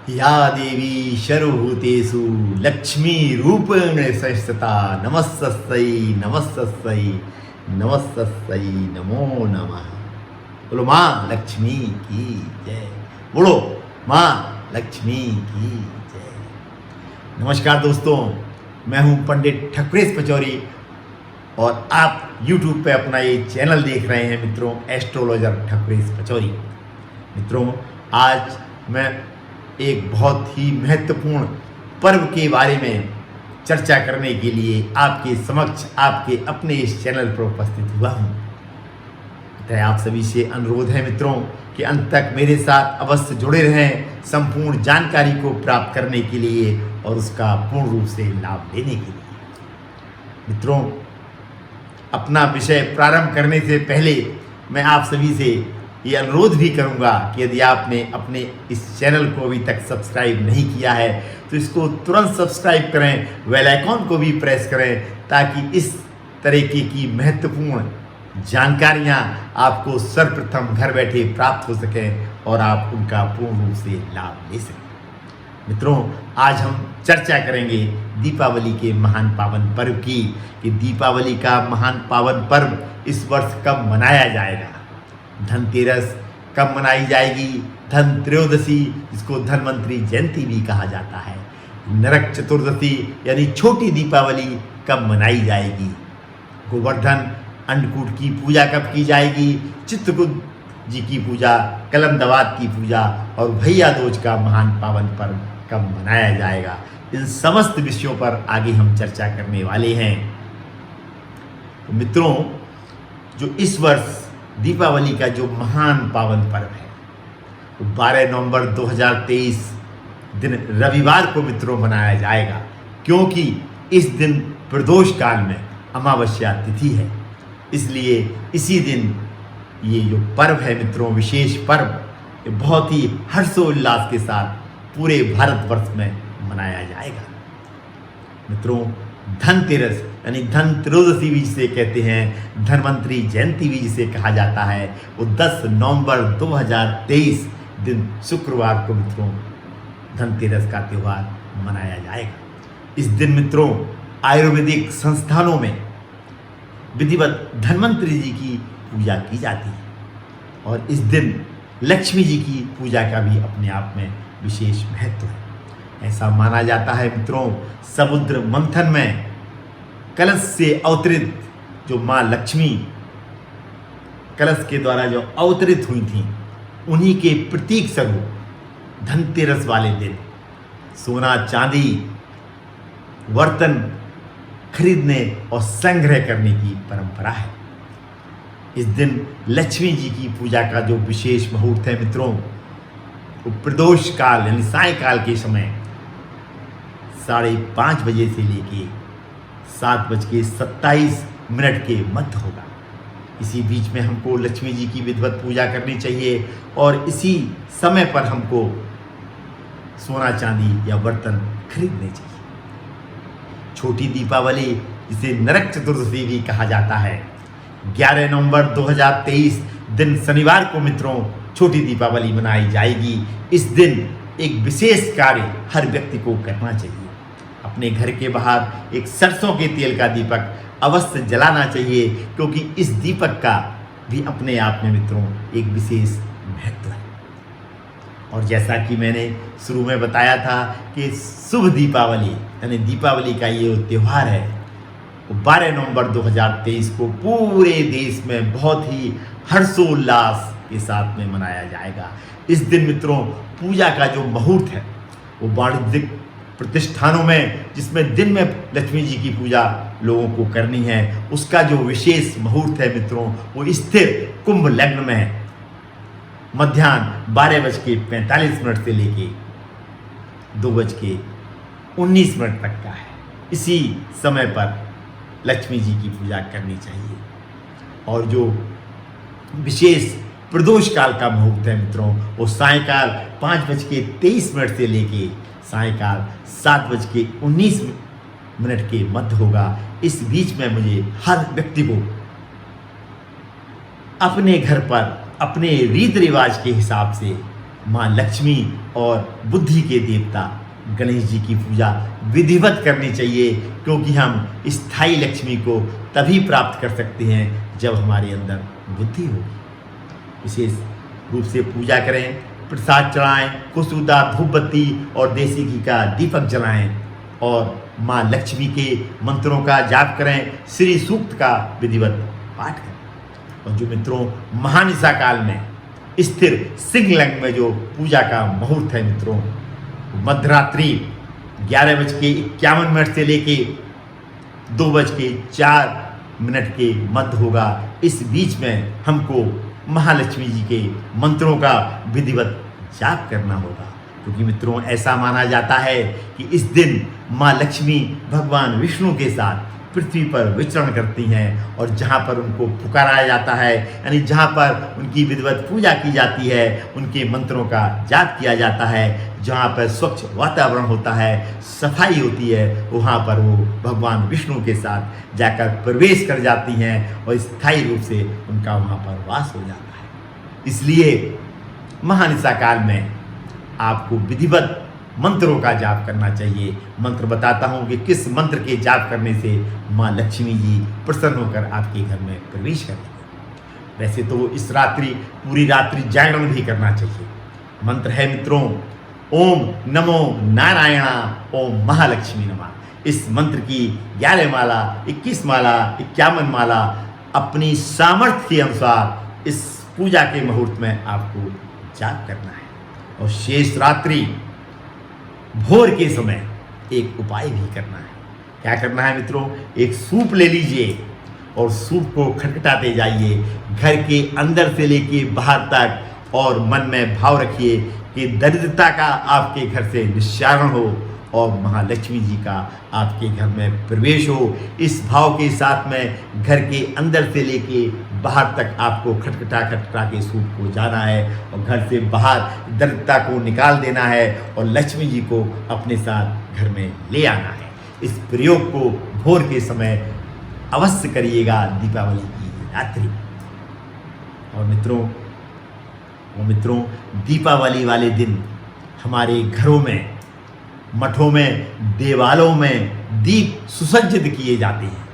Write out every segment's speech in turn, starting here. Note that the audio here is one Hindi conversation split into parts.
या देवी सर्वभूतेषु लक्ष्मी रूपेण संस्थिता नमस्तस्यै नमस्तस्यै नमस्तस्यै नमो नमः। बोलो माँ लक्ष्मी की जय। बोलो माँ लक्ष्मी की जय। नमस्कार दोस्तों, मैं हूँ पंडित ठकुरेश पचौरी और आप YouTube पे अपना ये चैनल देख रहे हैं मित्रों, एस्ट्रोलॉजर ठकुरेश पचौरी। मित्रों, आज मैं एक बहुत ही महत्वपूर्ण पर्व के बारे में चर्चा करने के लिए आपके समक्ष आपके अपने इस चैनल पर उपस्थित हुआ हूँ। तो आप सभी से अनुरोध है मित्रों कि अंत तक मेरे साथ अवश्य जुड़े रहें संपूर्ण जानकारी को प्राप्त करने के लिए और उसका पूर्ण रूप से लाभ लेने के लिए। मित्रों, अपना विषय प्रारंभ करने से पहले मैं आप सभी से ये अनुरोध भी करूंगा कि यदि आपने अपने इस चैनल को अभी तक सब्सक्राइब नहीं किया है तो इसको तुरंत सब्सक्राइब करें, बेल आइकॉन को भी प्रेस करें ताकि इस तरीके की महत्वपूर्ण जानकारियां आपको सर्वप्रथम घर बैठे प्राप्त हो सकें और आप उनका पूर्ण रूप से लाभ ले सकें। मित्रों, आज हम चर्चा करेंगे दीपावली के महान पावन पर्व की कि दीपावली का महान पावन पर्व इस वर्ष कब मनाया जाएगा। धनतेरस कब मनाई जाएगी, धन त्रयोदशी जिसको धनवंतरी जयंती भी कहा जाता है, नरक चतुर्दशी यानी छोटी दीपावली कब मनाई जाएगी, गोवर्धन अन्नकूट की पूजा कब की जाएगी, चित्रकूट जी की पूजा, कलमदवात की पूजा और भैया दूज का महान पावन पर्व कब मनाया जाएगा। इन समस्त विषयों पर आगे हम चर्चा करने वाले हैं। तो मित्रों, जो इस वर्ष दीपावली का जो महान पावन पर्व है वो 12 नवंबर 2023 दिन रविवार को मित्रों मनाया जाएगा, क्योंकि इस दिन प्रदोष काल में अमावस्या तिथि है। इसलिए इसी दिन ये जो पर्व है मित्रों, विशेष पर्व, ये बहुत ही हर्षोल्लास के साथ पूरे भारतवर्ष में मनाया जाएगा। मित्रों, धनतेरस यानी धन त्रयोदशी भी जिसे कहते हैं, धनवंतरी जयंती भी जिसे कहा जाता है, वो 10 नवंबर 2023 दिन शुक्रवार को मित्रों धनतेरस का त्यौहार मनाया जाएगा। इस दिन मित्रों आयुर्वेदिक संस्थानों में विधिवत धन्वंतरी जी की पूजा की जाती है और इस दिन लक्ष्मी जी की पूजा का भी अपने आप में विशेष महत्व है। ऐसा माना जाता है मित्रों, समुद्र मंथन में कलश से अवतरित जो माँ लक्ष्मी कलश के द्वारा जो अवतरित हुई थी, उन्हीं के प्रतीक स्वरूप धनतेरस वाले दिन सोना चांदी बर्तन खरीदने और संग्रह करने की परंपरा है। इस दिन लक्ष्मी जी की पूजा का जो विशेष मुहूर्त है मित्रों, वो प्रदोष काल यानी सायंकाल के समय 5:30 बजे से लेके 7:27 के मध्य होगा। इसी बीच में हमको लक्ष्मी जी की विधिवत पूजा करनी चाहिए और इसी समय पर हमको सोना चांदी या बर्तन खरीदने चाहिए। छोटी दीपावली जिसे नरक चतुर्दशी भी कहा जाता है, 11 नवंबर 2023 दिन शनिवार को मित्रों छोटी दीपावली मनाई जाएगी। इस दिन एक विशेष कार्य हर व्यक्ति को करना चाहिए। अपने घर के बाहर एक सरसों के तेल का दीपक अवश्य जलाना चाहिए, क्योंकि इस दीपक का भी अपने आप में मित्रों एक विशेष महत्व है। और जैसा कि मैंने शुरू में बताया था कि शुभ दीपावली यानी दीपावली का ये त्यौहार है, 12 नवंबर 2023 को पूरे देश में बहुत ही हर्षोल्लास के साथ में मनाया जाएगा। इस दिन मित्रों पूजा का जो मुहूर्त है वो वाणिज्यिक प्रतिष्ठानों में, जिसमें दिन में लक्ष्मी जी की पूजा लोगों को करनी है, उसका जो विशेष मुहूर्त है मित्रों वो स्थिर कुंभ लग्न में मध्याह्न 12:45 से लेके 2:19 तक का है। इसी समय पर लक्ष्मी जी की पूजा करनी चाहिए। और जो विशेष प्रदोष काल का मुहूर्त है मित्रों वो सायंकाल 5:23 से लेके सायंकाल 7:19 के मध्य होगा। इस बीच में मुझे हर व्यक्ति को अपने घर पर अपने रीति रिवाज के हिसाब से माँ लक्ष्मी और बुद्धि के देवता गणेश जी की पूजा विधिवत करनी चाहिए, क्योंकि हम स्थायी लक्ष्मी को तभी प्राप्त कर सकते हैं जब हमारे अंदर बुद्धि होगी। विशेष रूप से पूजा करें, प्रसाद चढ़ाएं, कुशुदा धूप बत्ती और देसी घी का दीपक जलाएं और माँ लक्ष्मी के मंत्रों का जाप करें, श्री सूक्त का विधिवत पाठ करें। और जो मित्रों महानिशा काल में स्थिर सिंह लग्न में जो पूजा का मुहूर्त है मित्रों, मध्यरात्रि 11:51 से लेके 2:04 के मध्य होगा। इस बीच में हमको महालक्ष्मी जी के मंत्रों का विधिवत जाप करना होगा, क्योंकि मित्रों ऐसा माना जाता है कि इस दिन माँ लक्ष्मी भगवान विष्णु के साथ पृथ्वी पर विचरण करती हैं और जहाँ पर उनको पुकारा जाता है, यानी जहाँ पर उनकी विधिवत पूजा की जाती है, उनके मंत्रों का जाप किया जाता है, जहाँ पर स्वच्छ वातावरण होता है, सफाई होती है, वहाँ पर वो भगवान विष्णु के साथ जाकर प्रवेश कर जाती हैं और स्थायी रूप से उनका वहाँ पर वास हो जाता है। इसलिए महानिशा काल में आपको विधिवत मंत्रों का जाप करना चाहिए। मंत्र बताता हूँ कि किस मंत्र के जाप करने से माँ लक्ष्मी जी प्रसन्न होकर आपके घर में प्रवेश करेंगे। वैसे तो इस रात्रि पूरी रात्रि जागरण भी करना चाहिए। मंत्र है मित्रों, ओम नमो नारायणा ओम महालक्ष्मी नमः। इस मंत्र की 11 माला, 21 माला, 51 माला अपनी सामर्थ्य के अनुसार इस पूजा के मुहूर्त में आपको जाप करना है। और शेष रात्रि भोर के समय एक उपाय भी करना है। क्या करना है मित्रों, एक सूप ले लीजिए और सूप को खटखटाते जाइए घर के अंदर से लेके बाहर तक, और मन में भाव रखिए कि दरिद्रता का आपके घर से निस्तारण हो और महालक्ष्मी जी का आपके घर में प्रवेश हो। इस भाव के साथ में घर के अंदर से लेके बाहर तक आपको खटखटा के सूप को जाना है और घर से बाहर दरिद्रता को निकाल देना है और लक्ष्मी जी को अपने साथ घर में ले आना है। इस प्रयोग को भोर के समय अवश्य करिएगा दीपावली की रात्रि। और मित्रों दीपावली वाले दिन हमारे घरों में, मठों में, देवालयों में दीप सुसज्जित किए जाते हैं।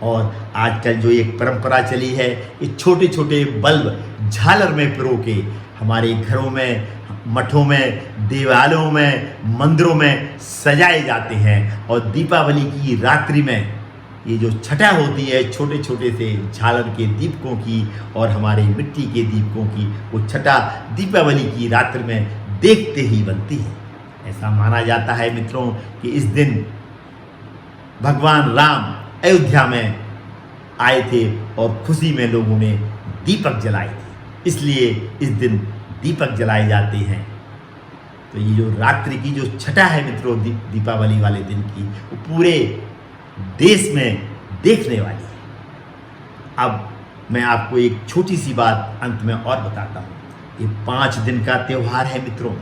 और आजकल जो एक परंपरा चली है, ये छोटे छोटे बल्ब झालर में पिरो के हमारे घरों में, मठों में, देवालयों में, मंदिरों में सजाए जाते हैं। और दीपावली की रात्रि में ये जो छटा होती है छोटे छोटे से झालर के दीपकों की और हमारे मिट्टी के दीपकों की, वो छटा दीपावली की रात्रि में देखते ही बनती है। ऐसा माना जाता है मित्रों कि इस दिन भगवान राम अयोध्या में आए थे और खुशी में लोगों ने दीपक जलाए थे, इसलिए इस दिन दीपक जलाए जाते हैं। तो ये जो रात्रि की जो छटा है मित्रों दीपावली वाले दिन की, वो पूरे देश में देखने वाली है। अब मैं आपको एक छोटी सी बात अंत में और बताता हूँ। ये 5 दिन का त्यौहार है मित्रों।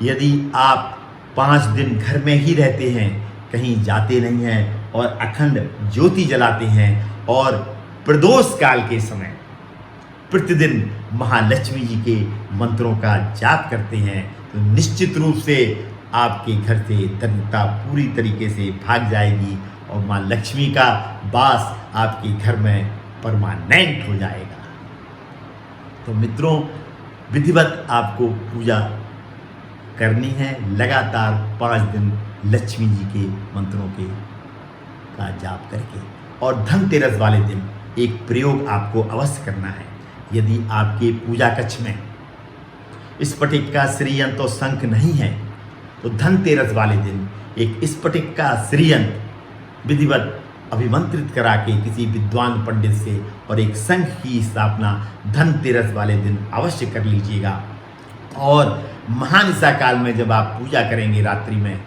यदि आप 5 दिन घर में ही रहते हैं, कहीं जाते नहीं हैं और अखंड ज्योति जलाते हैं और प्रदोष काल के समय प्रतिदिन महालक्ष्मी जी के मंत्रों का जाप करते हैं, तो निश्चित रूप से आपके घर से दरिद्रता पूरी तरीके से भाग जाएगी और माँ लक्ष्मी का वास आपके घर में परमानेंट हो जाएगा। तो मित्रों विधिवत आपको पूजा करनी है, लगातार 5 दिन लक्ष्मी जी के मंत्रों का जाप करके। और धनतेरस वाले दिन एक प्रयोग आपको अवश्य करना है। यदि आपके पूजा कक्ष में स्फटिक का श्रीयंत्र और शंख नहीं है, तो धनतेरस वाले दिन एक स्फटिक का श्रीयंत्र विधिवत अभिमंत्रित करा के किसी विद्वान पंडित से और एक शंख की स्थापना धनतेरस वाले दिन अवश्य कर लीजिएगा। और महानिशा काल में जब आप पूजा करेंगे रात्रि में,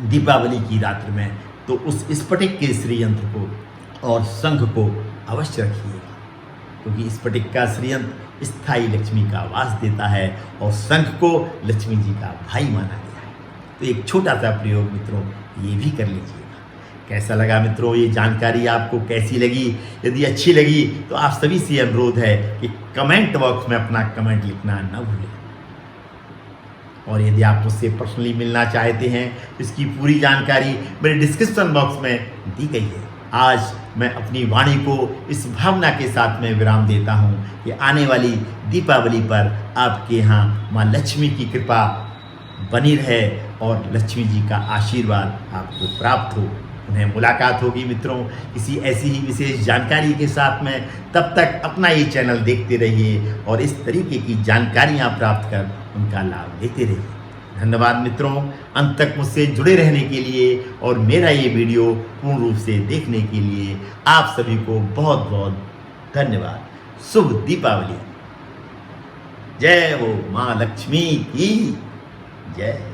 दीपावली की रात्रि में, तो उस स्फटिक के श्रीयंत्र को और शंख को अवश्य रखिएगा, क्योंकि स्फटिक का श्रीयंत्र स्थायी लक्ष्मी का वास देता है और शंख को लक्ष्मी जी का भाई माना गया है। तो एक छोटा सा प्रयोग मित्रों ये भी कर लीजिएगा। कैसा लगा मित्रों ये जानकारी, आपको कैसी लगी? यदि अच्छी लगी तो आप सभी से अनुरोध है कि कमेंट बॉक्स में अपना कमेंट लिखना न भूलें। और यदि आप मुझसे पर्सनली मिलना चाहते हैं तो इसकी पूरी जानकारी मेरे डिस्क्रिप्शन बॉक्स में दी गई है। आज मैं अपनी वाणी को इस भावना के साथ में विराम देता हूँ कि आने वाली दीपावली पर आपके यहाँ माँ लक्ष्मी की कृपा बनी रहे और लक्ष्मी जी का आशीर्वाद आपको प्राप्त हो। उन्हें मुलाकात होगी मित्रों किसी ऐसी ही विशेष जानकारी के साथ में। तब तक अपना ये चैनल देखते रहिए और इस तरीके की जानकारियाँ प्राप्त कर उनका लाभ लेते रहिए। धन्यवाद मित्रों, अंत तक मुझसे जुड़े रहने के लिए और मेरा ये वीडियो पूर्ण रूप से देखने के लिए आप सभी को बहुत बहुत धन्यवाद। शुभ दीपावली। जय हो माँ लक्ष्मी की जय।